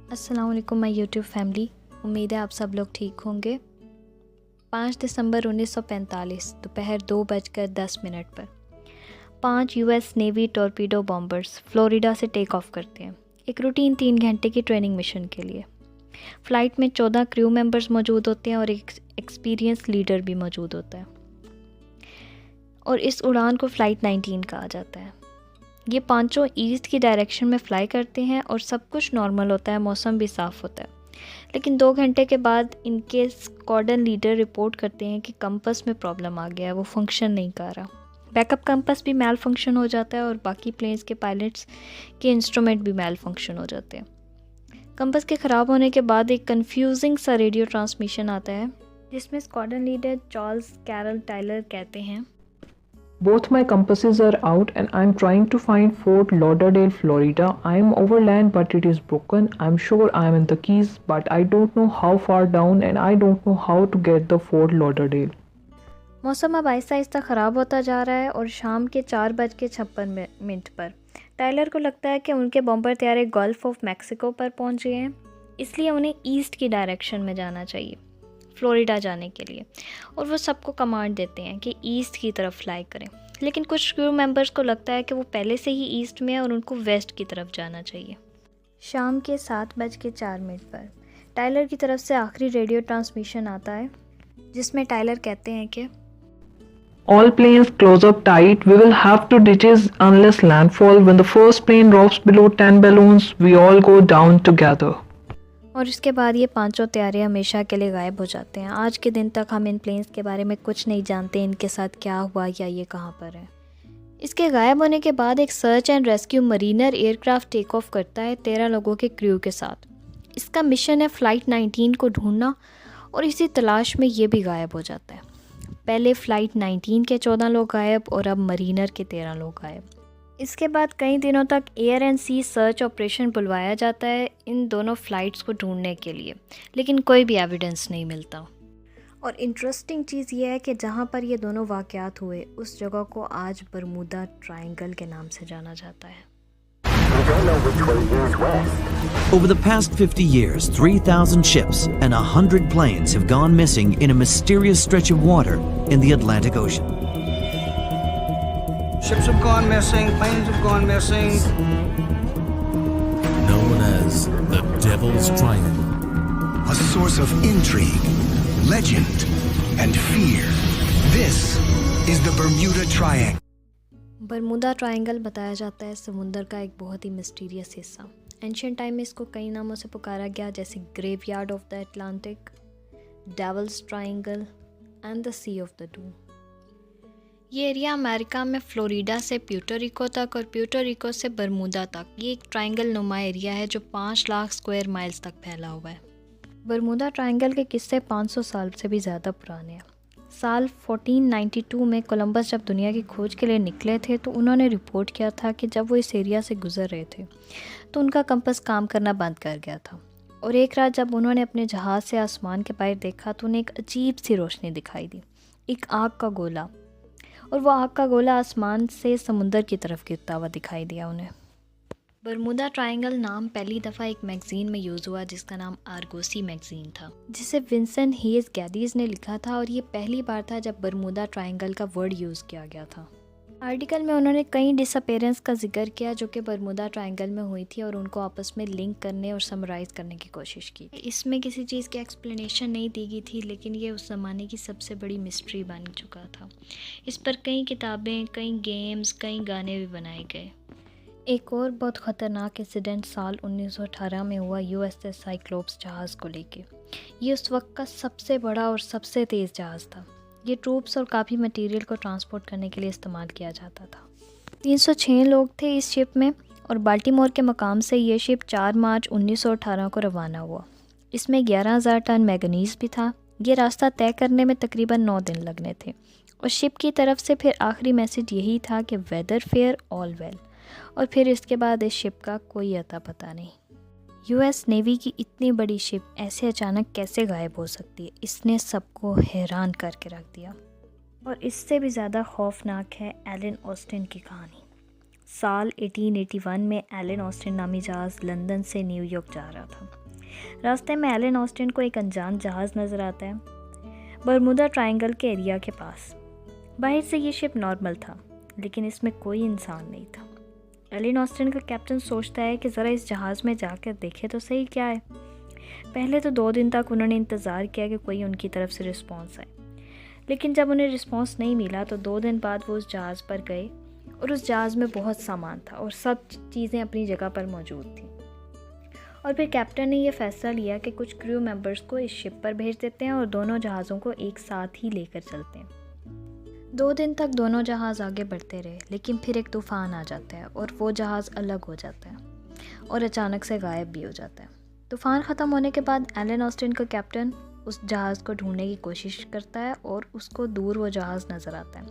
अस्सलाम वालेकुम my YouTube family. उम्मीद है आप सब लोग ठीक होंगे। 5 दिसंबर 1945 दोपहर 2:10 पर 5 US navy torpedo bombers Florida से टेक ऑफ करते हैं एक रूटीन 3 घंटे की ट्रेनिंग मिशन के लिए। फ़्लाइट में 14 क्रू मेंबर्स मौजूद होते हैं और एक एक्सपीरियंस लीडर भी मौजूद होता है और इस उड़ान को फ़्लाइट 19 कहा जाता है। ये पांचों ईस्ट की डायरेक्शन में फ़्लाई करते हैं और सब कुछ नॉर्मल होता है, मौसम भी साफ़ होता है। लेकिन 2 घंटे के बाद इनके स्क्वाड्रन लीडर रिपोर्ट करते हैं कि कंपस में प्रॉब्लम आ गया है, वो फंक्शन नहीं कर रहा। बैकअप कंपस भी मेल फंक्शन हो जाता है और बाकी प्लेन्स के पायलट्स के इंस्ट्रूमेंट भी मेल फंक्शन हो जाते हैं। कंपस के ख़राब होने के बाद एक कंफ्यूजिंग सा रेडियो ट्रांसमिशन आता है जिसमें squadron leader Charles Carroll Taylor कहते हैं, Both my compasses are out and I'm trying to find Fort Lauderdale, Florida. I'm over land but it is broken. I'm sure I'm in the Keys but I don't know how far down and I don't know how to get the Fort Lauderdale. मौसम अब आहिस्ता आहिस्ता ख़राब होता जा रहा है और शाम के 4:56 पर टायलर को लगता है कि उनके बॉम्बर तैयारे गल्फ ऑफ मैक्सिको पर पहुंच गए हैं, इसलिए उन्हें ईस्ट की डायरेक्शन में जाना चाहिए फ्लोरिडा जाने के लिए, और वो सबको कमांड देते हैं कि ईस्ट की तरफ फ्लाई करें। लेकिन कुछ क्रू मेंबर्स को लगता है कि वो पहले से ही ईस्ट में है और उनको वेस्ट की तरफ जाना चाहिए। शाम के 7:04 पर टायलर की तरफ से आखिरी रेडियो ट्रांसमिशन आता है जिसमें टायलर कहते हैं कि All planes close up tight. We will have to ditches unless landfall. When the first plane drops below 10 balloons, we all go down together. और इसके बाद ये पांचों तैयारे हमेशा के लिए गायब हो जाते हैं। आज के दिन तक हम इन प्लेन्स के बारे में कुछ नहीं जानते, इनके साथ क्या हुआ या ये कहाँ पर है। इसके गायब होने के बाद एक search and rescue mariner aircraft take off करता है 13 लोगों के क्रू के साथ। इसका मिशन है फ़्लाइट 19 को ढूंढना और इसी तलाश में ये भी गायब हो जाता है। पहले फ़्लाइट 19 के 14 लोग गायब और अब मरीनर के 13 लोग गायब। इसके बाद कई दिनों तक air and sea search operation बुलवाया जाता है इन दोनों फ़्लाइट्स को ढूंढने के लिए, लेकिन कोई भी एविडेंस नहीं मिलता। और इंटरेस्टिंग चीज़ ये है कि जहाँ पर ये दोनों वाक़यात हुए उस जगह को आज बरमूदा ट्रायंगल के नाम से जाना जाता है। Over the past 50 years, 3,000 ships and 100 planes have gone missing in a mysterious stretch of water in the Atlantic Ocean. Ships have gone missing, planes have gone missing. Known as the Devil's Triangle. A source of intrigue, legend, and fear. This is the Bermuda Triangle. Bermuda triangle बताया जाता है समुंदर का एक बहुत ही mysterious हिस्सा। Ancient time में इसको कई नामों से पुकारा गया, जैसे graveyard of the Atlantic, devil's triangle and the sea of the doom. ये एरिया अमेरिका में फ्लोरिडा से प्यूर्टो रिको तक और प्यूर्टो रिको से बरमूदा तक ये एक ट्रायंगल नुमा एरिया है जो 5 लाख स्क्वायर माइल्स तक फैला हुआ है। बरमूदा ट्रायंगल के किस्से 500 साल से भी ज़्यादा पुराने हैं। साल 1492 में कोलंबस जब दुनिया की खोज के लिए निकले थे तो उन्होंने रिपोर्ट किया था कि जब वो इस एरिया से गुजर रहे थे तो उनका कंपास काम करना बंद कर गया था, और एक रात जब उन्होंने अपने जहाज़ से आसमान के बाहर देखा तो उन्हें एक अजीब सी रोशनी दिखाई दी, एक आग का गोला, और वो आग का गोला आसमान से समुंदर की तरफ गिरता हुआ दिखाई दिया उन्हें। बरमूदा ट्रायंगल नाम पहली दफ़ा एक मैगज़ीन में यूज़ हुआ जिसका नाम आर्गोसी मैगज़ीन था, जिसे विंसेंट हेज़ गैदीज ने लिखा था, और ये पहली बार था जब बरमूदा ट्रायंगल का वर्ड यूज़ किया गया था। आर्टिकल में उन्होंने कई डिसअपेरेंस का जिक्र किया जो कि बरमूदा ट्रायंगल में हुई थी और उनको आपस में लिंक करने और समराइज़ करने की कोशिश की। इसमें किसी चीज़ की एक्सप्लेनेशन नहीं दी गई थी, लेकिन ये उस ज़माने की सबसे बड़ी मिस्ट्री बन चुका था। इस पर कई किताबें, कई गेम्स, कई गाने भी बनाए गए। एक और बहुत ख़तरनाक इंसिडेंट साल 1918 में हुआ यूएसएस साइक्लोप्स जहाज़ को लेके। ये उस वक्त का सबसे बड़ा और सबसे तेज़ जहाज़ था। ये ट्रूप्स और काफ़ी मटेरियल को ट्रांसपोर्ट करने के लिए इस्तेमाल किया जाता था। 306 लोग थे इस शिप में और बाल्टीमोर के मकाम से ये शिप 4 मार्च 1918 को रवाना हुआ। इसमें 11,000 टन मैंगनीज़ भी था। ये रास्ता तय करने में तकरीबन 9 दिन लगने थे और शिप की तरफ से फिर आखिरी मैसेज यही था कि वेदर फेयर ऑल वेल, और फिर इसके बाद इस शिप का कोई अता पता नहीं। यूएस नेवी की इतनी बड़ी शिप ऐसे अचानक कैसे गायब हो सकती है, इसने सबको हैरान करके रख दिया। और इससे भी ज़्यादा खौफनाक है एलन ऑस्टिन की कहानी। साल 1881 में एलन ऑस्टिन नामी जहाज़ लंदन से न्यूयॉर्क जा रहा था। रास्ते में एलन ऑस्टिन को एक अनजान जहाज़ नज़र आता है बरमूदा ट्रायंगल के एरिया के पास। बाहर से ये शिप नॉर्मल था, लेकिन इसमें कोई इंसान नहीं था। एलन ऑस्टिन का कैप्टन सोचता है कि ज़रा इस जहाज़ में जाकर देखे तो सही क्या है। पहले तो 2 दिन तक उन्होंने इंतज़ार किया कि कोई उनकी तरफ से रिस्पॉन्स आए, लेकिन जब उन्हें रिस्पॉन्स नहीं मिला तो 2 दिन बाद वो उस जहाज़ पर गए और उस जहाज़ में बहुत सामान था और सब चीज़ें अपनी जगह पर मौजूद थीं। और फिर कैप्टन ने यह फ़ैसला लिया कि कुछ क्रू मेंबर्स को इस शिप पर भेज देते हैं और दोनों जहाज़ों को एक साथ ही लेकर चलते हैं। 2 दिन तक दोनों जहाज़ आगे बढ़ते रहे, लेकिन फिर एक तूफ़ान आ जाता है और वो जहाज़ अलग हो जाता है और अचानक से गायब भी हो जाता है। तूफ़ान ख़त्म होने के बाद एलन ऑस्टिन का कैप्टन उस जहाज़ को ढूंढने की कोशिश करता है और उसको दूर वो जहाज़ नज़र आता है।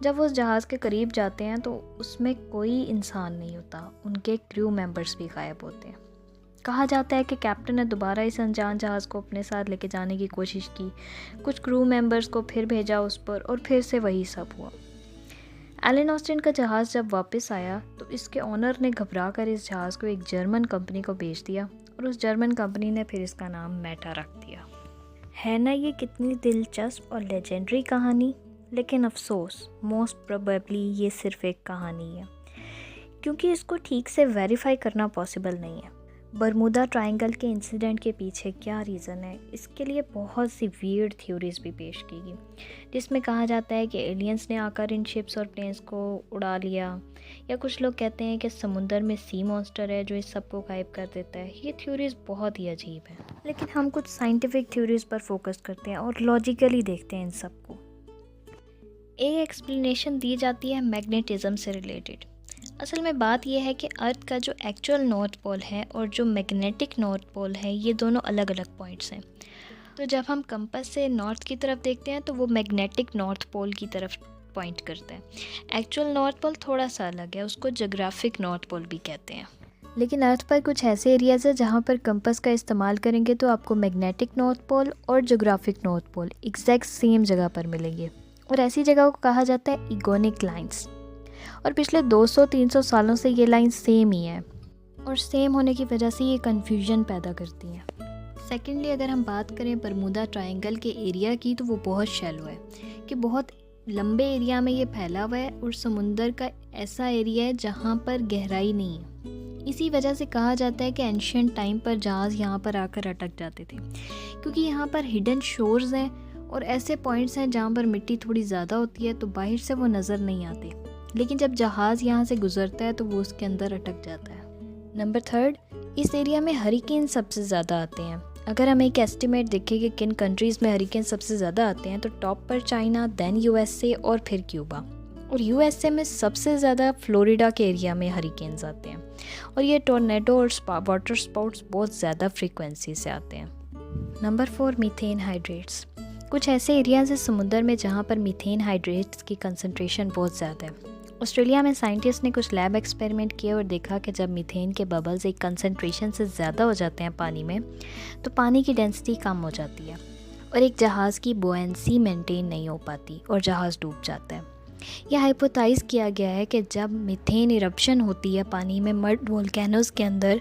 जब वो उस जहाज़ के करीब जाते हैं तो उसमें कोई इंसान नहीं होता, उनके क्रू मेंबर्स भी गायब होते हैं। कहा जाता है कि कैप्टन ने दोबारा इस अनजान जहाज़ को अपने साथ लेके जाने की कोशिश की, कुछ क्रू मेंबर्स को फिर भेजा उस पर और फिर से वही सब हुआ। एलन ऑस्टिन का जहाज़ जब वापस आया तो इसके ऑनर ने घबरा कर इस जहाज़ को एक जर्मन कंपनी को बेच दिया और उस जर्मन कंपनी ने फिर इसका नाम मेटा रख दिया। है ना ये कितनी दिलचस्प और लेजेंडरी कहानी, लेकिन अफसोस मोस्ट प्रोबेबली ये सिर्फ एक कहानी है, क्योंकि इसको ठीक से वेरीफाई करना पॉसिबल नहीं है। बरमूदा ट्रायंगल के इंसिडेंट के पीछे क्या रीज़न है, इसके लिए बहुत सी वियर्ड थ्योरीज भी पेश की गई, जिसमें कहा जाता है कि एलियंस ने आकर इन शिप्स और प्लेन्स को उड़ा लिया, या कुछ लोग कहते हैं कि समुंदर में सी मॉन्स्टर है जो इस सब को गायब कर देता है। ये थ्योरीज बहुत ही अजीब हैं, लेकिन हम कुछ साइंटिफिक थ्योरीज पर फोकस करते हैं और लॉजिकली देखते हैं इन सब को। एक एक्सप्लेनेशन दी जाती है मैग्नेटिज्म से रिलेटेड। असल में बात यह है कि अर्थ का जो एक्चुअल नॉर्थ पोल है और जो मैग्नेटिक नॉर्थ पोल है, ये दोनों अलग अलग पॉइंट्स हैं। तो जब हम कंपास से नॉर्थ की तरफ देखते हैं तो वो मैग्नेटिक नॉर्थ पोल की तरफ पॉइंट करता है। एक्चुअल नॉर्थ पोल थोड़ा सा अलग है, उसको ज्योग्राफिक नॉर्थ पोल भी कहते हैं। लेकिन अर्थ पर कुछ ऐसे एरियाज़ है जहाँ पर कंपास का इस्तेमाल करेंगे तो आपको मैग्नेटिक नॉर्थ पोल और geographic north pole exact same जगह पर मिलेंगे, और ऐसी जगह को कहा जाता है इगोनिक लाइंस। और पिछले 200-300 सालों से ये लाइन सेम ही है, और सेम होने की वजह से ये कन्फ्यूजन पैदा करती हैं। सेकेंडली, अगर हम बात करें बरमूदा ट्रायंगल के एरिया की, तो वो बहुत शैलो है कि बहुत लंबे एरिया में ये फैला हुआ है और समुंदर का ऐसा एरिया है जहाँ पर गहराई नहीं है। इसी वजह से कहा जाता है कि एंशिएंट टाइम पर जहाज़ यहाँ पर आकर अटक जाते थे, क्योंकि यहाँ पर हिडन शोर्स हैं और ऐसे पॉइंट्स हैं जहाँ पर मिट्टी थोड़ी ज़्यादा होती है तो बाहर से वो नज़र नहीं आते, लेकिन जब जहाज़ यहाँ से गुजरता है तो वो उसके अंदर अटक जाता है। नंबर 3, इस एरिया में हरिकेन सबसे ज़्यादा आते हैं। अगर हम एक एस्टिमेट देखें कि किन कंट्रीज़ में हरिकेन सबसे ज़्यादा आते हैं तो टॉप पर चाइना, देन यूएसए और फिर क्यूबा। और यूएसए में सबसे ज़्यादा फ्लोरिडा के एरिया में हरिकेन्स आते हैं, और ये टोर्नेडो और वाटर स्पाउट्स बहुत ज़्यादा फ्रीक्वेंसी से आते हैं। Number 4, methane hydrates. कुछ ऐसे एरियाज़ हैं समुद्र में जहाँ पर मीथेन हाइड्रेट्स की कंसंट्रेशन बहुत ज़्यादा है। ऑस्ट्रेलिया में साइंटिस्ट ने कुछ लैब एक्सपेरिमेंट किए और देखा कि जब मीथेन के बबल्स एक कंसंट्रेशन से ज़्यादा हो जाते हैं पानी में, तो पानी की डेंसिटी कम हो जाती है और एक जहाज़ की बोएंसी मेंटेन नहीं हो पाती और जहाज़ डूब जाता है। यह हाइपोथेसाइज किया गया है कि जब मीथेन इरप्शन होती है पानी में मड वोल्केनोज़ के अंदर,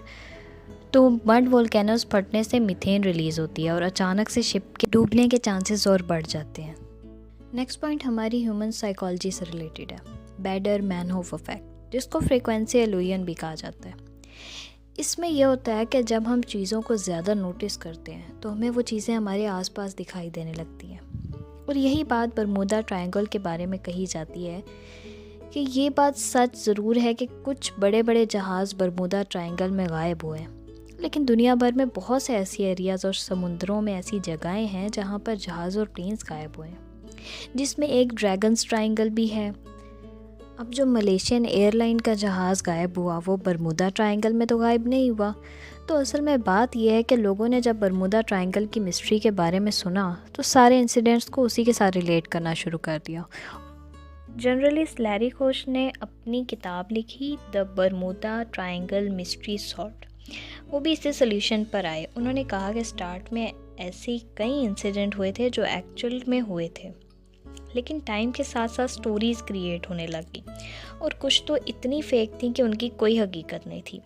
तो मड वोल्केनोज़ फटने से मीथेन रिलीज़ होती है और अचानक से शिप के डूबने के चांसेस और बढ़ जाते हैं। नेक्स्ट पॉइंट हमारी ह्यूमन साइकोलॉजी से रिलेटेड है, बैडर-मैनहोफ इफेक्ट, जिसको फ्रीक्वेंसी इल्यूजन भी कहा जाता है। इसमें यह होता है कि जब हम चीज़ों को ज़्यादा नोटिस करते हैं तो हमें वो चीज़ें हमारे आसपास दिखाई देने लगती हैं, और यही बात बरमूदा ट्रायंगल के बारे में कही जाती है कि ये बात सच ज़रूर है कि कुछ बड़े बड़े जहाज़ बरमूदा ट्रायंगल में गायब हुए हैं, लेकिन दुनिया भर में बहुत से ऐसी एरियाज़ और समुद्रों में ऐसी जगहें हैं जहाँ पर जहाज़ और प्लेन्स गायब हुए हैं, जिसमें एक ड्रैगन्स ट्रायंगल भी है। अब जो मलेशियन एयरलाइन का जहाज़ गायब हुआ वो बरमूदा ट्रायंगल में तो गायब नहीं हुआ। तो असल में बात यह है कि लोगों ने जब बरमूदा ट्रायंगल की मिस्ट्री के बारे में सुना तो सारे इंसिडेंट्स को उसी के साथ रिलेट करना शुरू कर दिया। जर्नलिस्ट लैरी कोच ने अपनी किताब लिखी the Bermuda triangle mystery solved, वो भी इससे सोल्यूशन पर आए। उन्होंने कहा कि स्टार्ट में ऐसे कई इंसिडेंट हुए थे जो एक्चुअल में हुए थे, लेकिन टाइम के साथ साथ स्टोरीज़ क्रिएट होने लगी और कुछ तो इतनी फेक थी कि उनकी कोई हकीकत नहीं थी।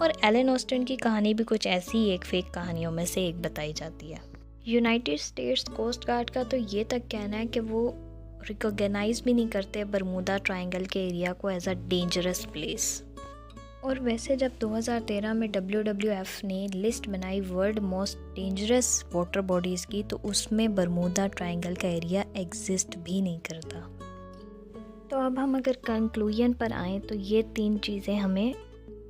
और एलन ऑस्टिन की कहानी भी कुछ ऐसी ही एक फेक कहानियों में से एक बताई जाती है। यूनाइटेड स्टेट्स कोस्ट गार्ड का तो ये तक कहना है कि वो रिकॉग्नाइज भी नहीं करते बरमूदा ट्रायंगल के एरिया को एज अ डेंजरस प्लेस। और वैसे जब 2013 में WWF ने लिस्ट बनाई world most dangerous water bodies की, तो उसमें बरमूदा ट्रायंगल का एरिया एग्जिस्ट भी नहीं करता। तो अब हम अगर कंक्लूजन पर आएँ तो ये 3 चीज़ें हमें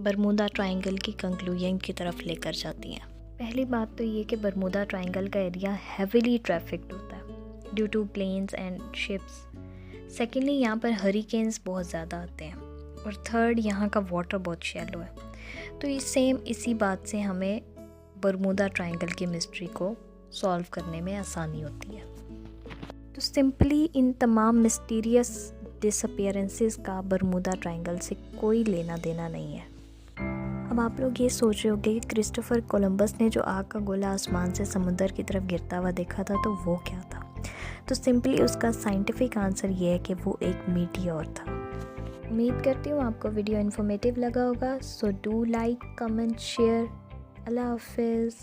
बरमूदा ट्रायंगल की कंक्लूजन की तरफ लेकर जाती हैं। पहली बात तो ये कि बरमूदा ट्रायंगल का एरिया हैवीली ट्रैफिक्ड होता है due to planes and ships. Secondly, यहाँ पर हरिकेन्स बहुत ज़्यादा आते हैं। और थर्ड, यहाँ का वाटर बहुत शैलो है। तो इसी बात से हमें बरमूदा ट्रायंगल की मिस्ट्री को सॉल्व करने में आसानी होती है। तो सिंपली इन तमाम मिस्टीरियस डिसअपीयरेंसेस का बरमूदा ट्रायंगल से कोई लेना देना नहीं है। अब आप लोग ये सोच रहे होंगे कि क्रिस्टोफर कोलंबस ने जो आग का गोला आसमान से समुद्र की तरफ गिरता हुआ देखा था, तो वो क्या था? तो सिंपली उसका साइंटिफिक आंसर ये है कि वो एक मीटियोर था। उम्मीद करती हूँ आपको वीडियो इन्फॉर्मेटिव लगा होगा। So do like, comment, share. अल्लाह हाफिज़।